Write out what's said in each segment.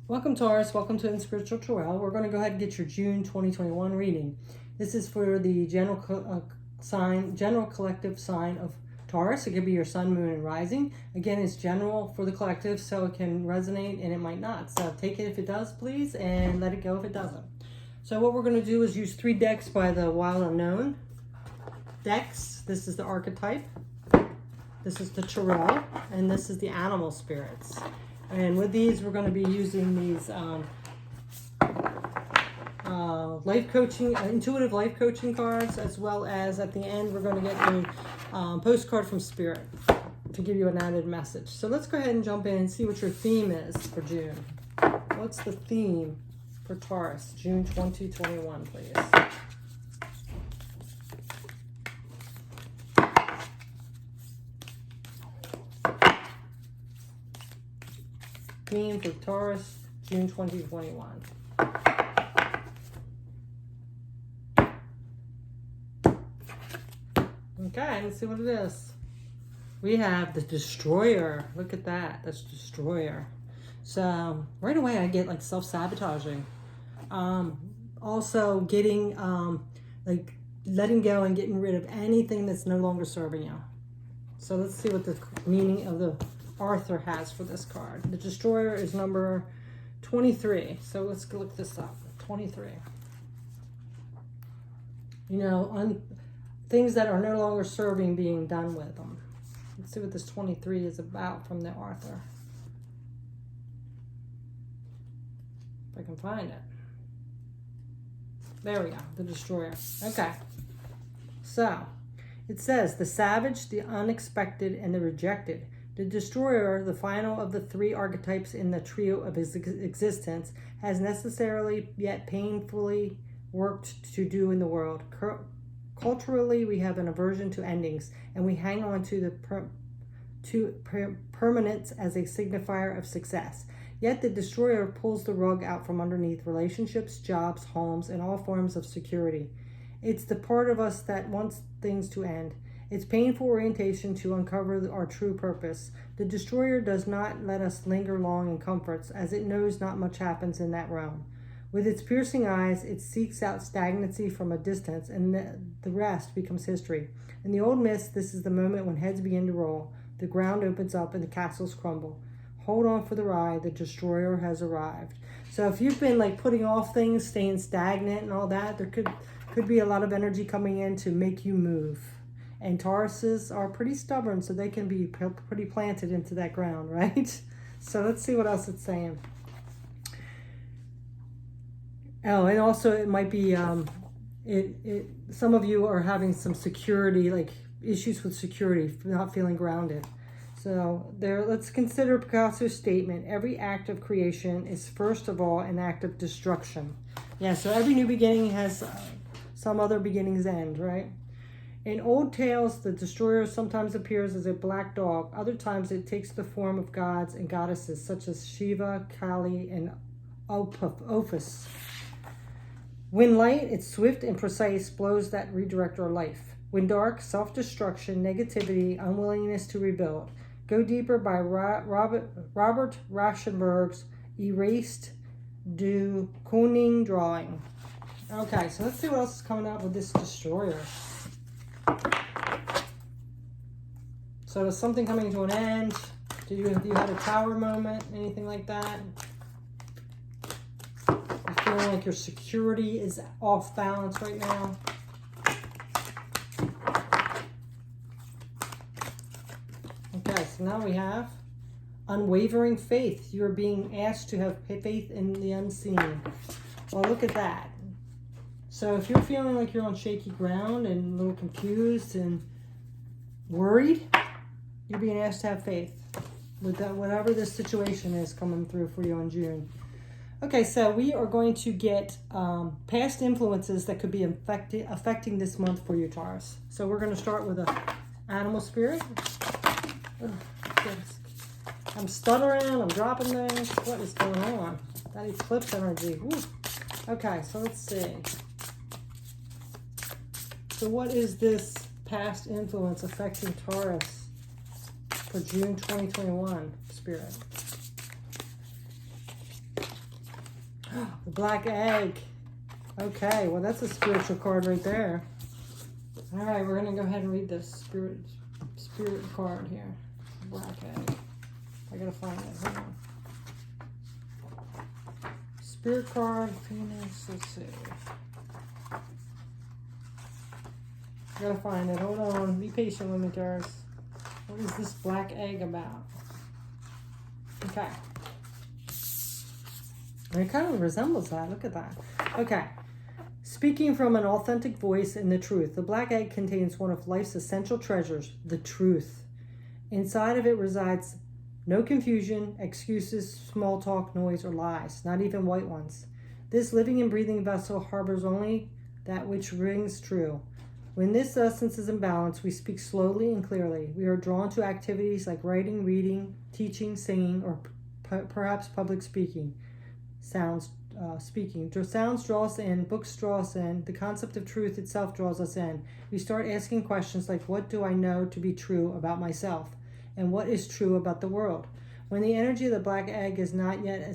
Welcome, Taurus. Welcome to Spiritual Tarot. We're going to go ahead and get your June 2021 reading. This is for the general collective sign of Taurus. It could be your sun, moon, and rising. Again, it's general for the collective, so it can resonate and it might not. So take it if it does, please, and let it go if it doesn't. So what we're going to do is use 3 decks by the Wild Unknown decks. This is the archetype. This is the tarot, and this is the animal spirits. And with these, we're going to be using these life coaching, intuitive life coaching cards, as well as at the end, we're going to get a postcard from Spirit to give you an added message. So let's go ahead and jump in and see what your theme is for June. What's the theme for Taurus, June 2021, please? Theme for Taurus, June 2021. Okay, let's see what it is. We have the Destroyer. Look at that. That's Destroyer. So right away I get like self-sabotaging. Also getting like letting go and getting rid of anything that's no longer serving you. So let's see what the meaning of the Arthur has for this card. The Destroyer is number 23. So let's go look this up. 23. You know, things that are no longer serving, being done with them. Let's see what this 23 is about from the Arthur. If I can find it. There we go. The Destroyer. Okay. So, it says, the savage, the unexpected, and the rejected. The Destroyer, the final of the 3 archetypes in the trio of his existence, has necessarily yet painfully worked to do in the world. Culturally, we have an aversion to endings, and we hang on to permanence as a signifier of success. Yet the Destroyer pulls the rug out from underneath relationships, jobs, homes, and all forms of security. It's the part of us that wants things to end. It's painful orientation to uncover our true purpose. The Destroyer does not let us linger long in comforts, as it knows not much happens in that realm. With its piercing eyes, it seeks out stagnancy from a distance, and the rest becomes history. In the old myths, this is the moment when heads begin to roll, the ground opens up, and the castles crumble. Hold on for the ride. The Destroyer has arrived. So if you've been like putting off things, staying stagnant and all that, there could be a lot of energy coming in to make you move. And Tauruses are pretty stubborn, so they can be pretty planted into that ground, right? So let's see what else it's saying. Oh, and also it might be, some of you are having some security, like issues with security, not feeling grounded. So let's consider Picasso's statement. Every act of creation is first of all an act of destruction. Yeah, so every new beginning has some other beginning's end, right? In old tales, the Destroyer sometimes appears as a black dog. Other times it takes the form of gods and goddesses such as Shiva, Kali, and Ophis. When light, it's swift and precise, blows that redirect our life. When dark, self-destruction, negativity, unwillingness to rebuild. Go Deeper by Robert Rauschenberg's Erased de Koning drawing. Okay, so let's see what else is coming out with this Destroyer. So is something coming to an end? You had a tower moment? Anything like that? You're feeling like your security is off balance right now? Okay, so now we have unwavering faith. You are being asked to have faith in the unseen. Well, look at that. So if you're feeling like you're on shaky ground and a little confused and worried, you're being asked to have faith with that, whatever this situation is coming through for you in June. Okay, so we are going to get past influences that could be affecting this month for you, Taurus. So we're going to start with an animal spirit. Oh, I'm stuttering, I'm dropping things. What is going on? That eclipse energy. Woo. Okay, so let's see. So what is this past influence affecting Taurus for June 2021, Spirit? The black egg. Okay, well that's a spiritual card right there. All right, we're gonna go ahead and read this spirit card here. Black egg. I gotta find it. Hold on. Spirit card, Phoenix. Let's see. I gotta find it. Hold on. Be patient with me, Taurus. What is this black egg about? Okay. It kind of resembles that. Look at that. Okay. Speaking from an authentic voice in the truth, the black egg contains one of life's essential treasures, the truth. Inside of it resides no confusion, excuses, small talk, noise, or lies, not even white ones. This living and breathing vessel harbors only that which rings true. When this essence is in balance, we speak slowly and clearly. We are drawn to activities like writing, reading, teaching, singing, or perhaps public speaking. Sounds draw us in, books draw us in, the concept of truth itself draws us in. We start asking questions like, what do I know to be true about myself? And what is true about the world? When the energy of the black egg is not yet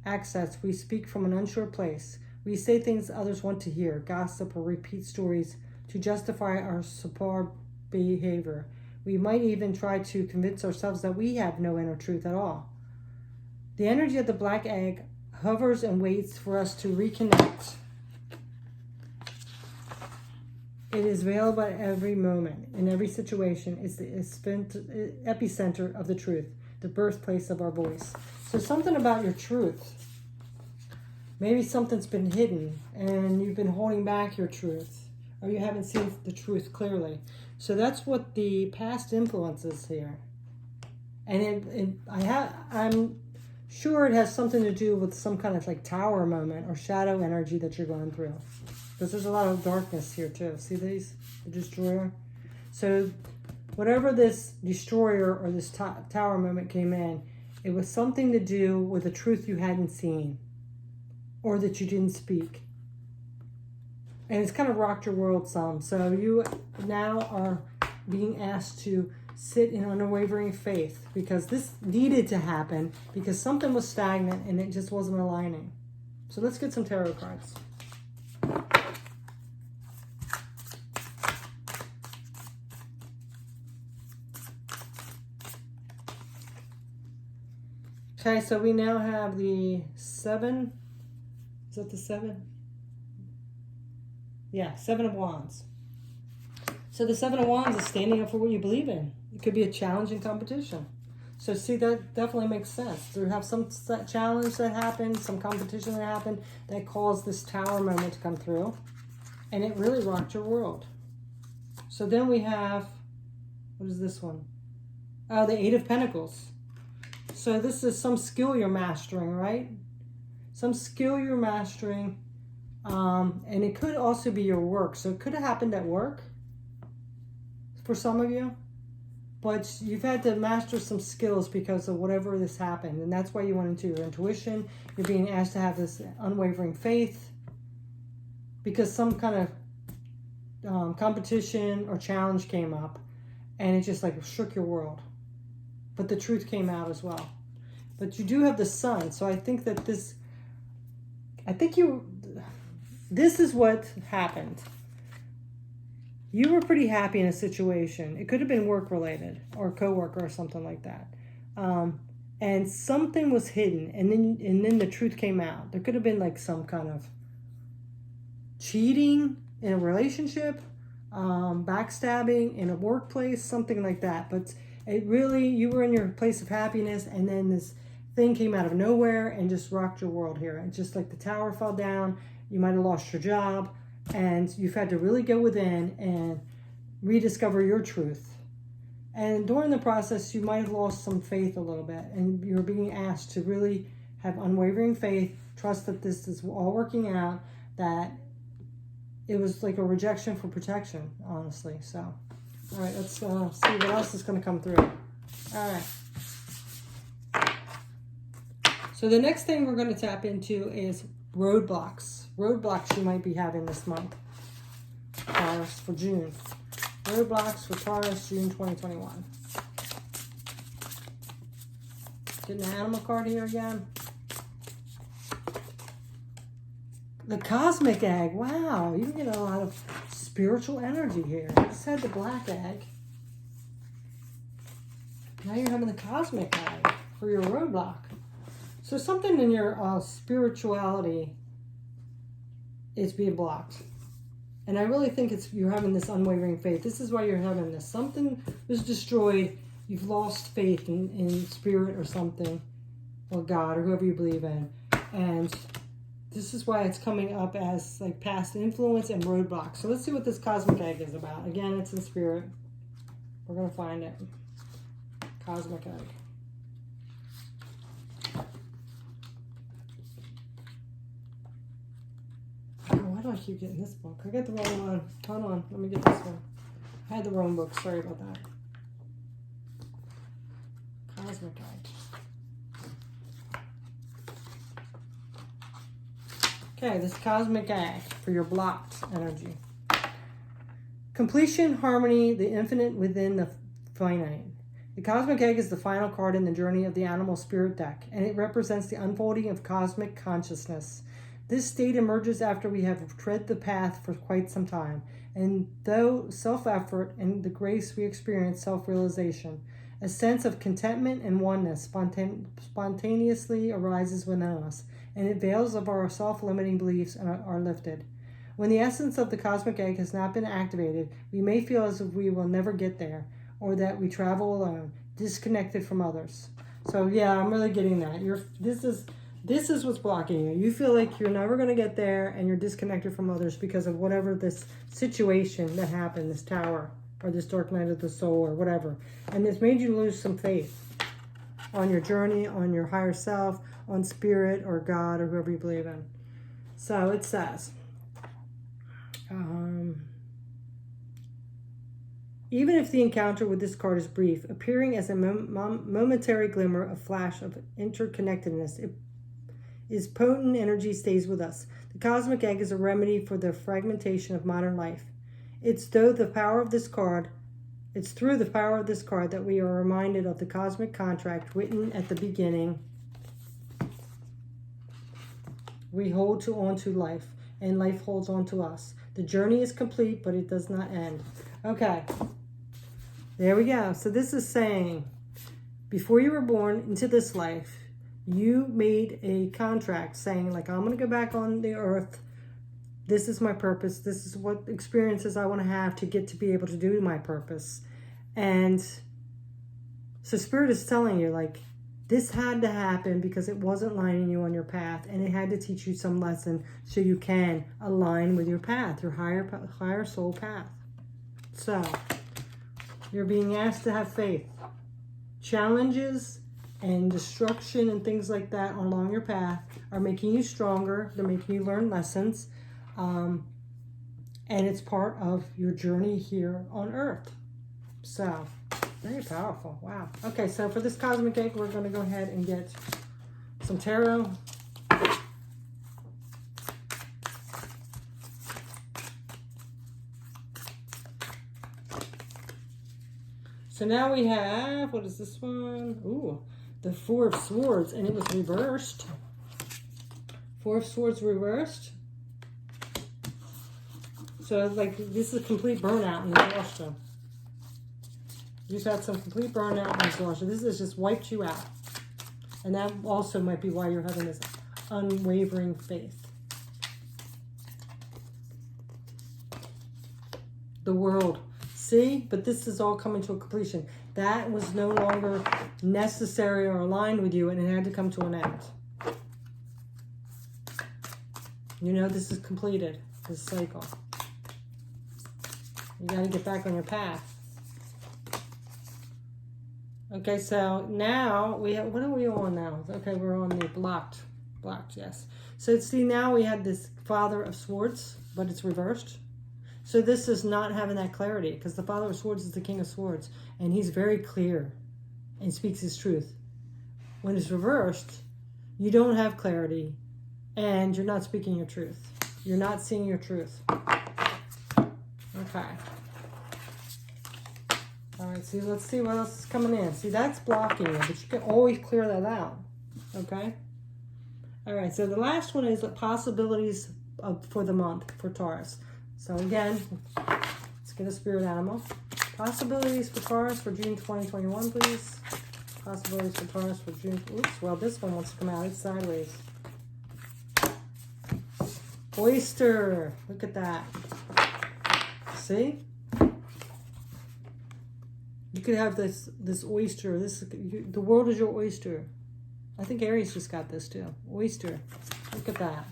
accessed, we speak from an unsure place. We say things others want to hear, gossip, or repeat stories to justify our subpar behavior. We might even try to convince ourselves that we have no inner truth at all. The energy of the black egg hovers and waits for us to reconnect. It is available at every moment, in every situation. It's the epicenter of the truth, the birthplace of our voice. So something about your truth. Maybe something's been hidden and you've been holding back your truth, or you haven't seen the truth clearly. So that's what the past influence is here. And I'm sure it has something to do with some kind of like tower moment or shadow energy that you're going through. Because there's a lot of darkness here too. See these? The destroyer. So whatever this destroyer or this tower moment came in, it was something to do with the truth you hadn't seen or that you didn't speak. And it's kind of rocked your world some. So you now are being asked to sit in unwavering faith, because this needed to happen because something was stagnant and it just wasn't aligning. So let's get some tarot cards. Okay, so we now have the 7. Is that the 7? Yeah, 7 of Wands. So the 7 of Wands is standing up for what you believe in. It could be a challenging competition. So see, that definitely makes sense. You have some challenge that happened, some competition that happened that caused this tower moment to come through. And it really rocked your world. So then we have, what is this one? Oh, the 8 of Pentacles. So this is some skill you're mastering, right? Some skill you're mastering. And it could also be your work. So it could have happened at work for some of you. But you've had to master some skills because of whatever this happened. And that's why you went into your intuition. You're being asked to have this unwavering faith. Because some kind of competition or challenge came up. And it just like shook your world. But the truth came out as well. But you do have the sun. So I think that this is what happened. You were pretty happy in a situation. It could have been work related or coworker or something like that. And something was hidden, and then the truth came out. There could have been like some kind of cheating in a relationship, backstabbing in a workplace, something like that. But it really, you were in your place of happiness, and then this thing came out of nowhere and just rocked your world here. And just like the tower fell down, you might have lost your job. And you've had to really go within and rediscover your truth. And during the process, you might have lost some faith a little bit. And you're being asked to really have unwavering faith, trust that this is all working out, that it was like a rejection for protection, honestly. So, all right, let's see what else is going to come through. All right. So the next thing we're going to tap into is roadblocks. Roadblocks you might be having this month, Taurus, for June. Roadblocks for Taurus, June 2021. Getting an animal card here again. The cosmic egg. Wow, you get a lot of spiritual energy here. I just had the black egg. Now you're having the cosmic egg for your roadblock. So something in your spirituality is being blocked. And I really think you're having this unwavering faith. This is why you're having this. Something was destroyed. You've lost faith in spirit or something, or God, or whoever you believe in. And this is why it's coming up as like past influence and roadblocks. So let's see what this cosmic egg is about. Again, it's in spirit. We're going to find it. Cosmic egg. Why do I keep getting this book? I got the wrong one. Hold on. Let me get this one. I had the wrong book. Sorry about that. Cosmic egg. Okay, this cosmic egg for your blocked energy. Completion, harmony, the infinite within the finite. The cosmic egg is the final card in the journey of the animal spirit deck, and it represents the unfolding of cosmic consciousness. This state emerges after we have tread the path for quite some time, and though self-effort and the grace we experience self-realization, a sense of contentment and oneness spontaneously arises within us, and the veils of our self-limiting beliefs are lifted. When the essence of the cosmic egg has not been activated, we may feel as if we will never get there, or that we travel alone, disconnected from others. So yeah, I'm really getting that. This is what's blocking you. You feel like you're never going to get there, and you're disconnected from others because of whatever this situation that happened, this tower, or this dark night of the soul, or whatever. And it's made you lose some faith on your journey, on your higher self, on spirit, or God, or whoever you believe in. So it says, even if the encounter with this card is brief, appearing as a momentary glimmer, a flash of interconnectedness, its potent energy stays with us. The cosmic egg is a remedy for the fragmentation of modern life. It's through the power of this card that we are reminded of the cosmic contract written at the beginning. We hold on to life, and life holds on to us. The journey is complete, but it does not end. Okay, there we go. So this is saying, before you were born into this life, you made a contract saying, like, I'm going to go back on the earth. This is my purpose. This is what experiences I want to have to get to be able to do my purpose. And so Spirit is telling you, like, this had to happen because it wasn't lining you on your path, and it had to teach you some lesson so you can align with your path, your higher soul path. So you're being asked to have faith. Challenges and destruction and things like that along your path are making you stronger. They're making you learn lessons. And it's part of your journey here on Earth. So, very powerful. Wow. Okay, so for this cosmic egg, we're going to go ahead and get some tarot. So now we have, what is this one? Ooh, the Four of Swords, and it was reversed. Four of Swords reversed. So, like, this is a complete burnout and exhaustion. You've had some complete burnout and exhaustion. This has just wiped you out. And that also might be why you're having this unwavering faith. The World. See? But this is all coming to a completion. That was no longer necessary or aligned with you, and it had to come to an end. You know, this is completed. This cycle. You got to get back on your path. Okay, so now we have, what are we on now? Okay, we're on the blocked, yes. So see, now we had this Father of Swords, but it's reversed. So this is not having that clarity, because the Father of Swords is the King of Swords, and he's very clear and speaks his truth. When it's reversed, you don't have clarity, and you're not speaking your truth. You're not seeing your truth. Okay. All right, see, let's see what else is coming in. See, that's blocking you, but you can always clear that out, okay? All right, so the last one is the possibilities for the month for Taurus. So again, let's get a spirit animal. Possibilities for Taurus for June 2021, please. Possibilities for Taurus for June. Oops, well, this one wants to come out. It's sideways. Oyster. Look at that. See? You could have this oyster. The world is your oyster. I think Aries just got this too. Oyster. Look at that.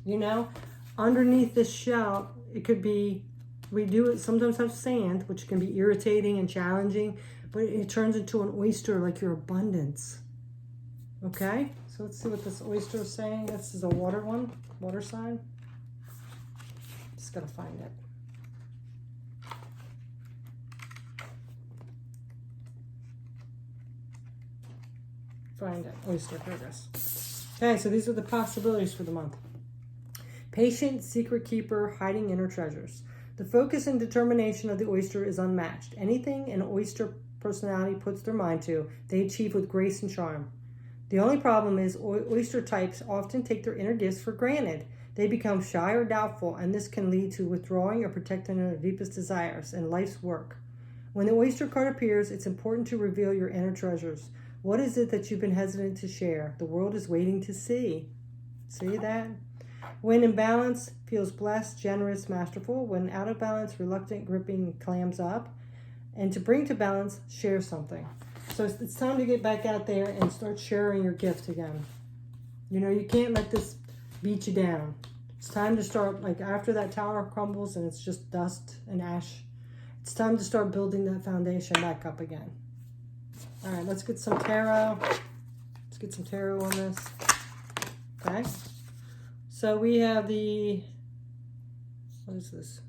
You know, underneath this shell, it could be, we do it sometimes have sand, which can be irritating and challenging, but it turns into an oyster like your abundance. Okay? So let's see what this oyster is saying. This is a water one, water sign. Just gotta find it. Find it. Oyster, here it is. Okay, so these are the possibilities for the month. Patient, secret keeper, hiding inner treasures. The focus and determination of the oyster is unmatched. Anything an oyster personality puts their mind to, they achieve with grace and charm. The only problem is oyster types often take their inner gifts for granted. They become shy or doubtful, and this can lead to withdrawing or protecting their deepest desires and life's work. When the oyster card appears, it's important to reveal your inner treasures. What is it that you've been hesitant to share? The world is waiting to see. See that? When in balance, feels blessed, generous, masterful. When out of balance, reluctant, gripping, clams up. And to bring to balance, share something. So it's time to get back out there and start sharing your gift again. You know, you can't let this beat you down. It's time to start, like after that tower crumbles and it's just dust and ash, it's time to start building that foundation back up again. All right, let's get some tarot. Let's get some tarot on this. Okay. So we have the, what is this?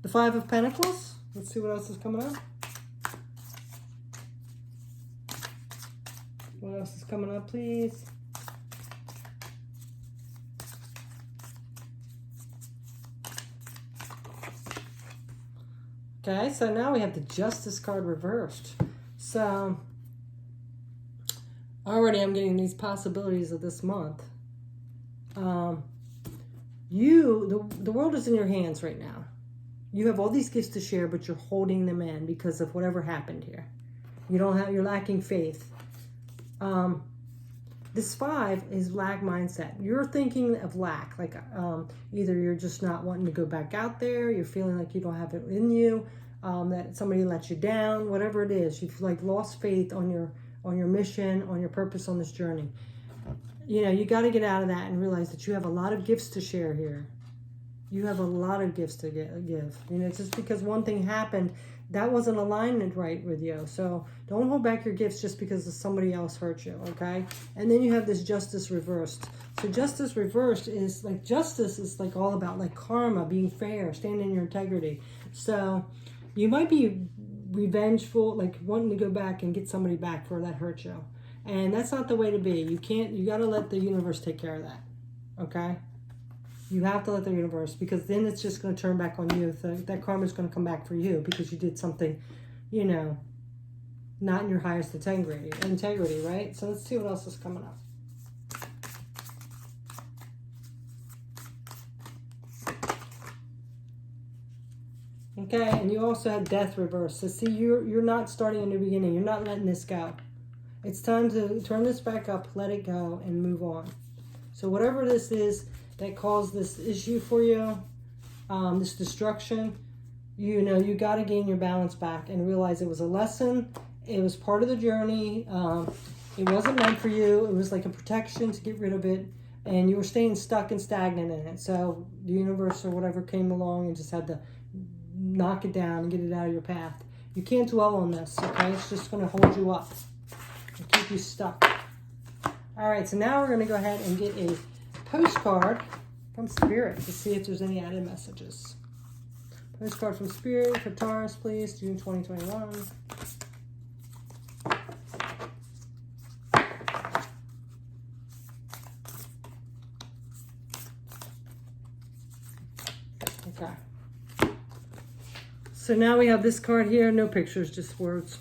The Five of Pentacles. Let's see what else is coming up. What else is coming up, please? Okay, so now we have the Justice card reversed. So already I'm getting these possibilities of this month. The world is in your hands right now. You have all these gifts to share, but you're holding them in because of whatever happened here. You're lacking faith. This 5 is lack mindset. You're thinking of lack, like either you're just not wanting to go back out there, you're feeling like you don't have it in you, that somebody let you down, whatever it is. You've like lost faith on your mission, on your purpose on this journey. You know, you got to get out of that and realize that you have a lot of gifts to share here. You have a lot of gifts to give. You know, just because one thing happened, that wasn't alignment right with you. So don't hold back your gifts just because somebody else hurt you, okay? And then you have this Justice reversed. So Justice reversed is like, justice is like all about like karma, being fair, standing in your integrity. So you might be revengeful, like wanting to go back and get somebody back for that hurt you. And that's not the way to be. You got to let the universe take care of that, okay? You have to let the universe, because then it's just going to turn back on you. That karma is going to come back for you because you did something, you know, not in your highest integrity, right? So let's see what else is coming up. Okay, and you also have Death reversed. So see, you're not starting a new beginning. You're not letting this go. It's time to turn this back up, let it go, and move on. So whatever this is that caused this issue for you, this destruction, you know, you got to gain your balance back and realize it was a lesson. It was part of the journey. It wasn't meant for you. It was like a protection to get rid of it. And you were staying stuck and stagnant in it. So the universe or whatever came along and just had to knock it down and get it out of your path. You can't dwell on this, okay? It's just going to hold you up and keep you stuck. All right, so now we're going to go ahead and get a postcard from Spirit to see if there's any added messages. Postcard from Spirit for Taurus, please, June 2021. Okay. So now we have this card here, no pictures, just words.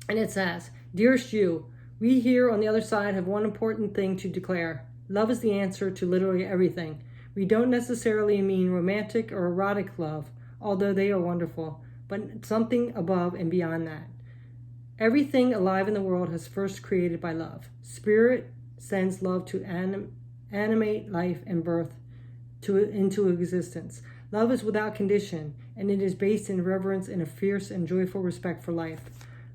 And it says, "Dearest you, we here on the other side have one important thing to declare. Love is the answer to literally everything. We don't necessarily mean romantic or erotic love, although they are wonderful, but something above and beyond that. Everything alive in the world has first created by love. Spirit sends love to animate life and birth into existence. Love is without condition, and it is based in reverence and a fierce and joyful respect for life.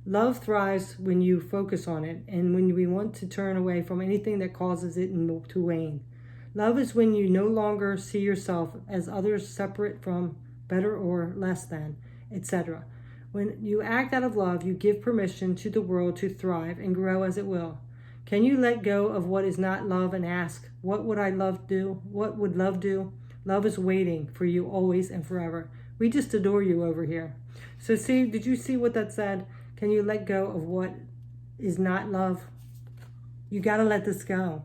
Love thrives when you focus on it, and when we want to turn away from anything that causes it to wane. Love is when you no longer see yourself as others separate from, better or less than, etc. When you act out of love, you give permission to the world to thrive and grow as it will. Can you let go of what is not love and ask, what would I love do? What would love do? Love is waiting for you always and forever. We just adore you over here. So see, did you see what that said? Can you let go of what is not love? You got to let this go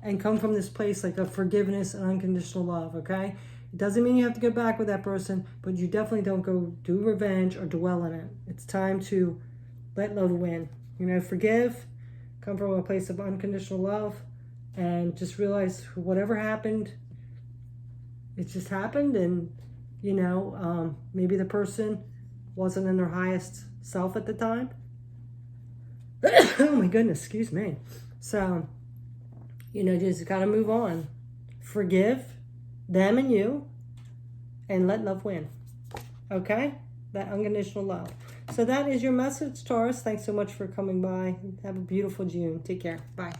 and come from this place like of forgiveness and unconditional love, okay? It doesn't mean you have to go back with that person, but you definitely don't go do revenge or dwell in it. It's time to let love win. Forgive, come from a place of unconditional love, and just realize whatever happened, it just happened, and, maybe the person wasn't in their highest self at the time. Oh my goodness, excuse me. So, just got to move on. Forgive them and you, and let love win. Okay? That unconditional love. So that is your message, Taurus. Thanks so much for coming by. Have a beautiful June. Take care. Bye.